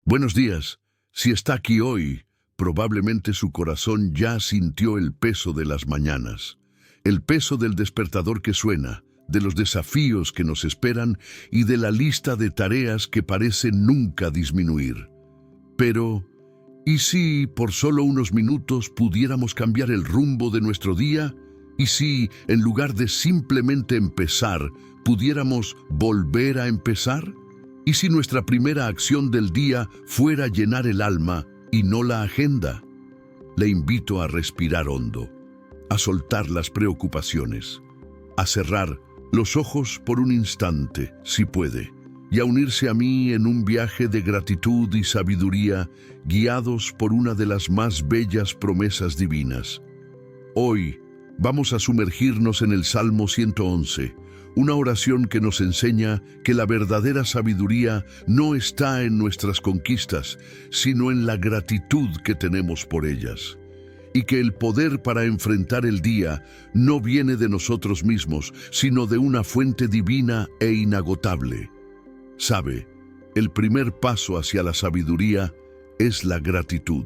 Buenos días. Si está aquí hoy, probablemente su corazón ya sintió el peso de las mañanas, el peso del despertador que suena, de los desafíos que nos esperan y de la lista de tareas que parece nunca disminuir. Pero, ¿y si por solo unos minutos pudiéramos cambiar el rumbo de nuestro día? ¿Y si, en lugar de simplemente empezar, pudiéramos volver a empezar? ¿Y si nuestra primera acción del día fuera llenar el alma y no la agenda? Le invito a respirar hondo, a soltar las preocupaciones, a cerrar los ojos por un instante, si puede, y a unirse a mí en un viaje de gratitud y sabiduría, guiados por una de las más bellas promesas divinas. Hoy vamos a sumergirnos en el Salmo 111, una oración que nos enseña que la verdadera sabiduría no está en nuestras conquistas, sino en la gratitud que tenemos por ellas. Y que el poder para enfrentar el día no viene de nosotros mismos, sino de una fuente divina e inagotable. ¿Sabe? El primer paso hacia la sabiduría es la gratitud.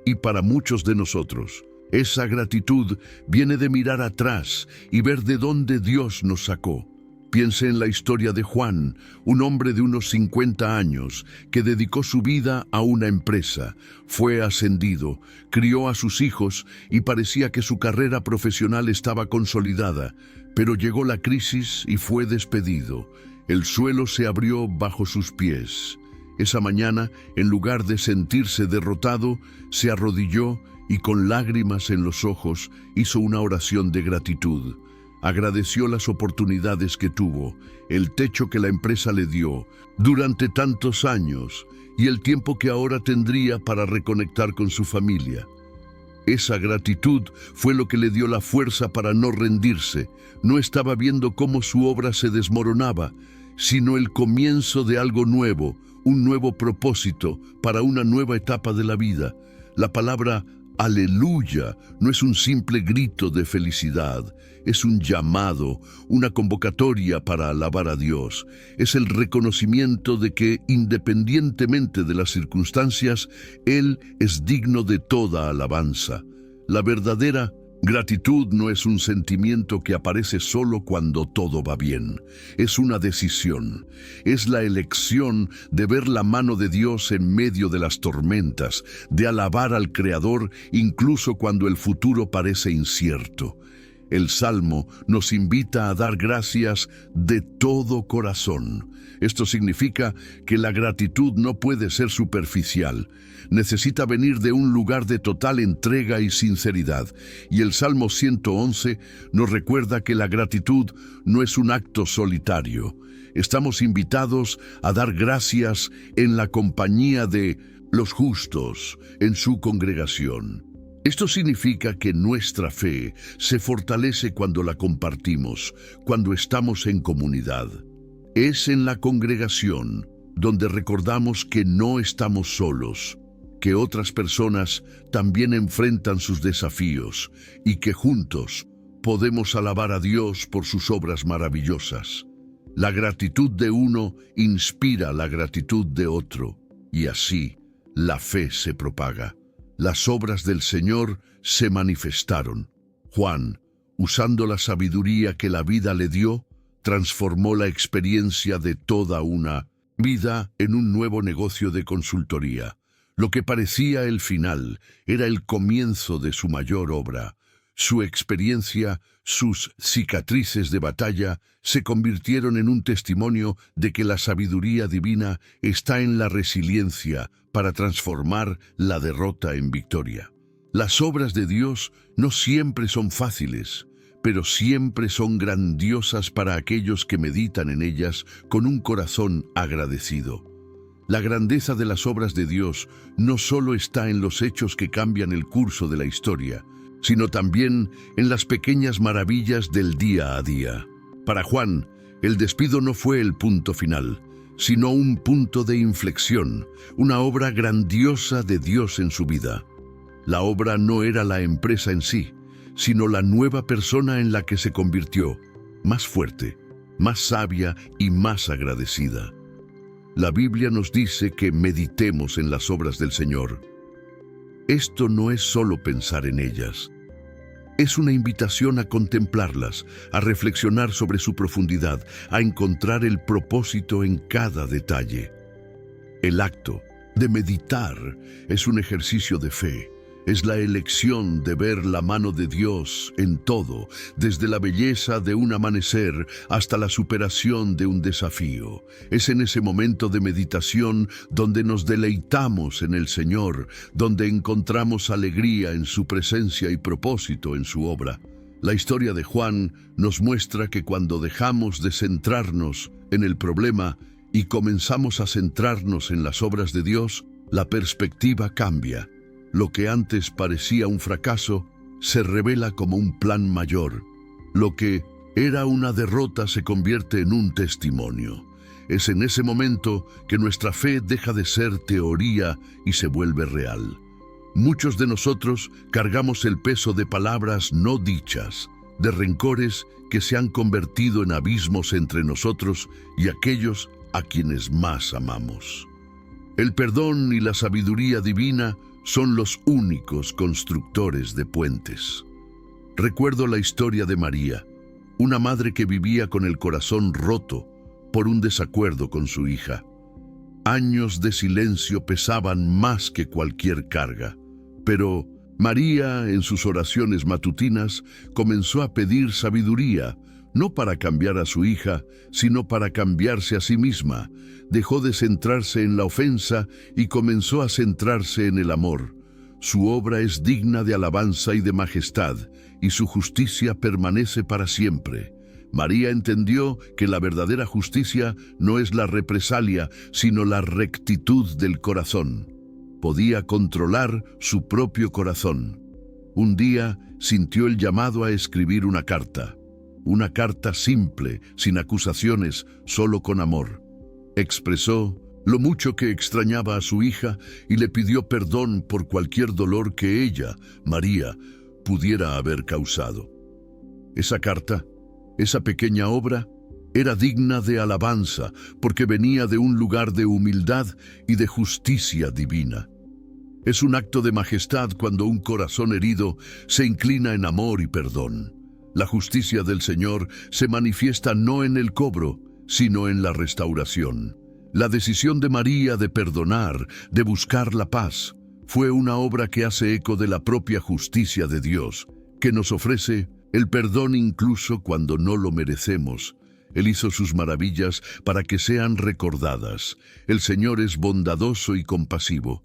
Y para muchos de nosotros, esa gratitud viene de mirar atrás y ver de dónde Dios nos sacó. Piense en la historia de Juan, un hombre de unos 50 años que dedicó su vida a una empresa, fue ascendido, crió a sus hijos y parecía que su carrera profesional estaba consolidada, pero llegó la crisis y fue despedido. El suelo se abrió bajo sus pies. Esa mañana, en lugar de sentirse derrotado, se arrodilló y con lágrimas en los ojos hizo una oración de gratitud. Agradeció las oportunidades que tuvo, el techo que la empresa le dio durante tantos años y el tiempo que ahora tendría para reconectar con su familia. Esa gratitud fue lo que le dio la fuerza para no rendirse. No estaba viendo cómo su obra se desmoronaba, sino el comienzo de algo nuevo, un nuevo propósito para una nueva etapa de la vida. La palabra aleluya no es un simple grito de felicidad, es un llamado, una convocatoria para alabar a Dios. Es el reconocimiento de que, independientemente de las circunstancias, Él es digno de toda alabanza. La verdadera gratitud no es un sentimiento que aparece solo cuando todo va bien. Es una decisión. Es la elección de ver la mano de Dios en medio de las tormentas, de alabar al Creador incluso cuando el futuro parece incierto. El Salmo nos invita a dar gracias de todo corazón. Esto significa que la gratitud no puede ser superficial. Necesita venir de un lugar de total entrega y sinceridad. Y el Salmo 111 nos recuerda que la gratitud no es un acto solitario. Estamos invitados a dar gracias en la compañía de los justos, en su congregación. Esto significa que nuestra fe se fortalece cuando la compartimos, cuando estamos en comunidad. Es en la congregación donde recordamos que no estamos solos, que otras personas también enfrentan sus desafíos y que juntos podemos alabar a Dios por sus obras maravillosas. La gratitud de uno inspira la gratitud de otro y así la fe se propaga. Las obras del Señor se manifestaron. Juan, usando la sabiduría que la vida le dio, transformó la experiencia de toda una vida en un nuevo negocio de consultoría. Lo que parecía el final era el comienzo de su mayor obra. Su experiencia, sus cicatrices de batalla, se convirtieron en un testimonio de que la sabiduría divina está en la resiliencia para transformar la derrota en victoria. Las obras de Dios no siempre son fáciles, pero siempre son grandiosas para aquellos que meditan en ellas con un corazón agradecido. La grandeza de las obras de Dios no solo está en los hechos que cambian el curso de la historia, sino también en las pequeñas maravillas del día a día. Para Juan, el despido no fue el punto final, sino un punto de inflexión, una obra grandiosa de Dios en su vida. La obra no era la empresa en sí, sino la nueva persona en la que se convirtió, más fuerte, más sabia y más agradecida. La Biblia nos dice que meditemos en las obras del Señor. Esto no es solo pensar en ellas. Es una invitación a contemplarlas, a reflexionar sobre su profundidad, a encontrar el propósito en cada detalle. El acto de meditar es un ejercicio de fe. Es la elección de ver la mano de Dios en todo, desde la belleza de un amanecer hasta la superación de un desafío. Es en ese momento de meditación donde nos deleitamos en el Señor, donde encontramos alegría en su presencia y propósito en su obra. La historia de Juan nos muestra que cuando dejamos de centrarnos en el problema y comenzamos a centrarnos en las obras de Dios, la perspectiva cambia. Lo que antes parecía un fracaso se revela como un plan mayor. Lo que era una derrota se convierte en un testimonio. Es en ese momento que nuestra fe deja de ser teoría y se vuelve real. Muchos de nosotros cargamos el peso de palabras no dichas, de rencores que se han convertido en abismos entre nosotros y aquellos a quienes más amamos. El perdón y la sabiduría divina son los únicos constructores de puentes. Recuerdo la historia de María, una madre que vivía con el corazón roto por un desacuerdo con su hija. Años de silencio pesaban más que cualquier carga, pero María, en sus oraciones matutinas, comenzó a pedir sabiduría, no para cambiar a su hija, sino para cambiarse a sí misma. Dejó de centrarse en la ofensa y comenzó a centrarse en el amor. Su obra es digna de alabanza y de majestad, y su justicia permanece para siempre. María entendió que la verdadera justicia no es la represalia, sino la rectitud del corazón. Podía controlar su propio corazón. Un día sintió el llamado a escribir una carta simple, sin acusaciones, solo con amor. Expresó lo mucho que extrañaba a su hija y le pidió perdón por cualquier dolor que ella, María, pudiera haber causado. Esa carta, esa pequeña obra, era digna de alabanza porque venía de un lugar de humildad y de justicia divina. Es un acto de majestad cuando un corazón herido se inclina en amor y perdón. La justicia del Señor se manifiesta no en el cobro, sino en la restauración. La decisión de María de perdonar, de buscar la paz, fue una obra que hace eco de la propia justicia de Dios, que nos ofrece el perdón incluso cuando no lo merecemos. Él hizo sus maravillas para que sean recordadas. El Señor es bondadoso y compasivo.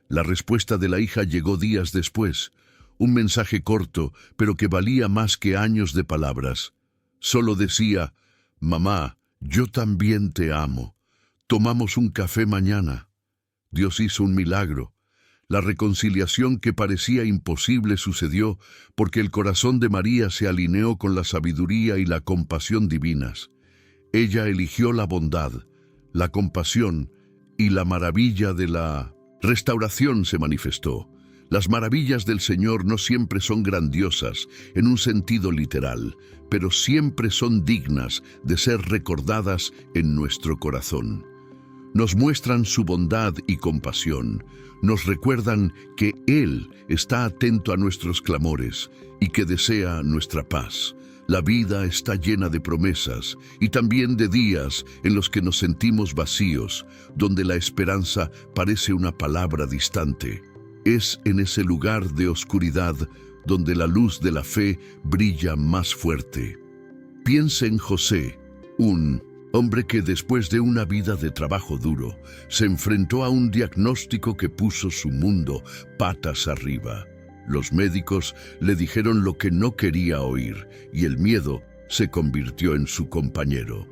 La respuesta de la hija llegó días después. Un mensaje corto, pero que valía más que años de palabras. Solo decía: «Mamá, yo también te amo. Tomamos un café mañana». Dios hizo un milagro. La reconciliación que parecía imposible sucedió porque el corazón de María se alineó con la sabiduría y la compasión divinas. Ella eligió la bondad, la compasión y la maravilla de la restauración se manifestó. Las maravillas del Señor no siempre son grandiosas en un sentido literal, pero siempre son dignas de ser recordadas en nuestro corazón. Nos muestran su bondad y compasión, nos recuerdan que Él está atento a nuestros clamores y que desea nuestra paz. La vida está llena de promesas y también de días en los que nos sentimos vacíos, donde la esperanza parece una palabra distante. Es en ese lugar de oscuridad donde la luz de la fe brilla más fuerte. Piense en José, un hombre que después de una vida de trabajo duro, se enfrentó a un diagnóstico que puso su mundo patas arriba. Los médicos le dijeron lo que no quería oír y el miedo se convirtió en su compañero.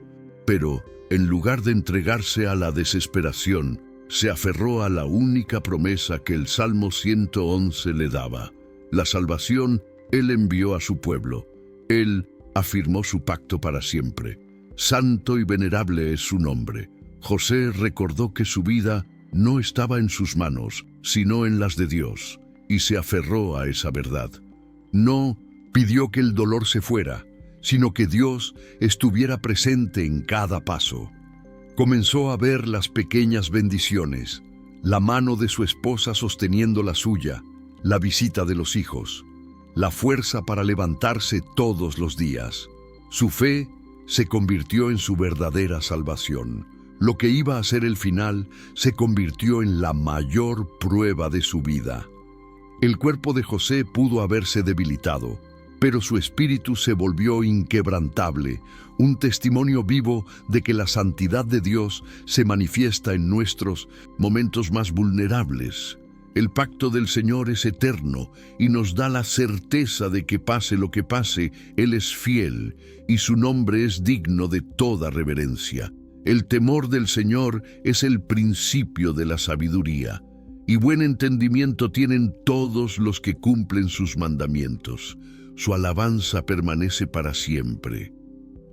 Pero, en lugar de entregarse a la desesperación, se aferró a la única promesa que el Salmo 111 le daba. La salvación Él envió a su pueblo. Él afirmó su pacto para siempre. Santo y venerable es su nombre. José recordó que su vida no estaba en sus manos, sino en las de Dios, y se aferró a esa verdad. No pidió que el dolor se fuera, sino que Dios estuviera presente en cada paso. Comenzó a ver las pequeñas bendiciones, la mano de su esposa sosteniendo la suya, la visita de los hijos, la fuerza para levantarse todos los días. Su fe se convirtió en su verdadera salvación. Lo que iba a ser el final se convirtió en la mayor prueba de su vida. El cuerpo de José pudo haberse debilitado, pero su espíritu se volvió inquebrantable, un testimonio vivo de que la santidad de Dios se manifiesta en nuestros momentos más vulnerables. El pacto del Señor es eterno y nos da la certeza de que pase lo que pase, Él es fiel y su nombre es digno de toda reverencia. El temor del Señor es el principio de la sabiduría, y buen entendimiento tienen todos los que cumplen sus mandamientos. Su alabanza permanece para siempre.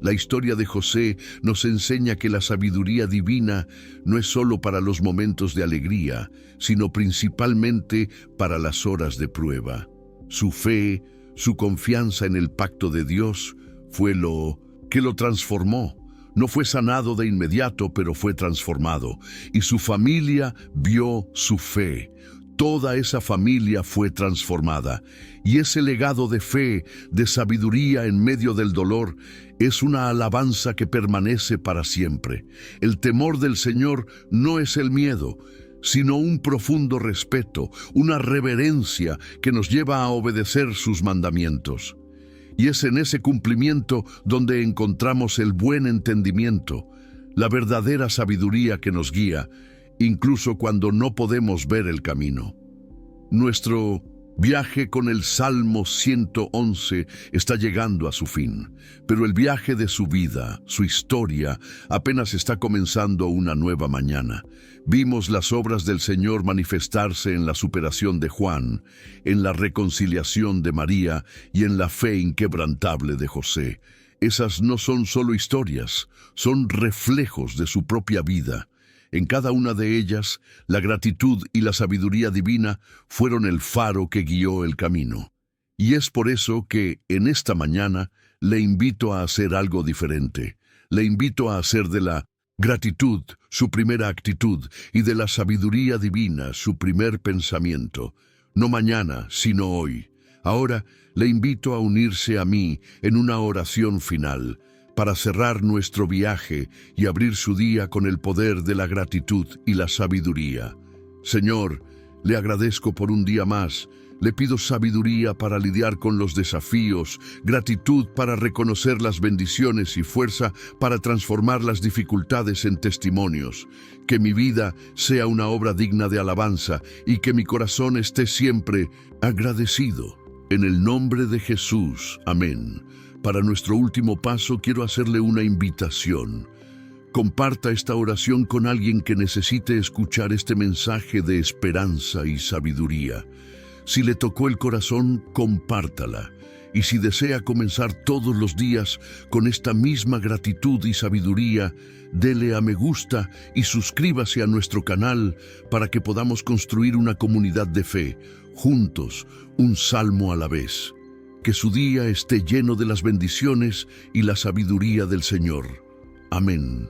La historia de José nos enseña que la sabiduría divina no es solo para los momentos de alegría, sino principalmente para las horas de prueba. Su fe, su confianza en el pacto de Dios fue lo que lo transformó. No fue sanado de inmediato, pero fue transformado, y su familia vio su fe. Toda esa familia fue transformada, y ese legado de fe, de sabiduría en medio del dolor, es una alabanza que permanece para siempre. El temor del Señor no es el miedo, sino un profundo respeto, una reverencia que nos lleva a obedecer sus mandamientos. Y es en ese cumplimiento donde encontramos el buen entendimiento, la verdadera sabiduría que nos guía, incluso cuando no podemos ver el camino. Nuestro viaje con el Salmo 111 está llegando a su fin, pero el viaje de su vida, su historia, apenas está comenzando una nueva mañana. Vimos las obras del Señor manifestarse en la superación de Juan, en la reconciliación de María y en la fe inquebrantable de José. Esas no son solo historias, son reflejos de su propia vida. En cada una de ellas, la gratitud y la sabiduría divina fueron el faro que guió el camino. Y es por eso que, en esta mañana, le invito a hacer algo diferente. Le invito a hacer de la gratitud su primera actitud y de la sabiduría divina su primer pensamiento. No mañana, sino hoy. Ahora, le invito a unirse a mí en una oración final, para cerrar nuestro viaje y abrir su día con el poder de la gratitud y la sabiduría. Señor, le agradezco por un día más. Le pido sabiduría para lidiar con los desafíos, gratitud para reconocer las bendiciones y fuerza para transformar las dificultades en testimonios. Que mi vida sea una obra digna de alabanza y que mi corazón esté siempre agradecido. En el nombre de Jesús. Amén. Para nuestro último paso quiero hacerle una invitación. Comparta esta oración con alguien que necesite escuchar este mensaje de esperanza y sabiduría. Si le tocó el corazón, compártala. Y si desea comenzar todos los días con esta misma gratitud y sabiduría, dele a me gusta y suscríbase a nuestro canal para que podamos construir una comunidad de fe, juntos, un salmo a la vez. Que su día esté lleno de las bendiciones y la sabiduría del Señor. Amén.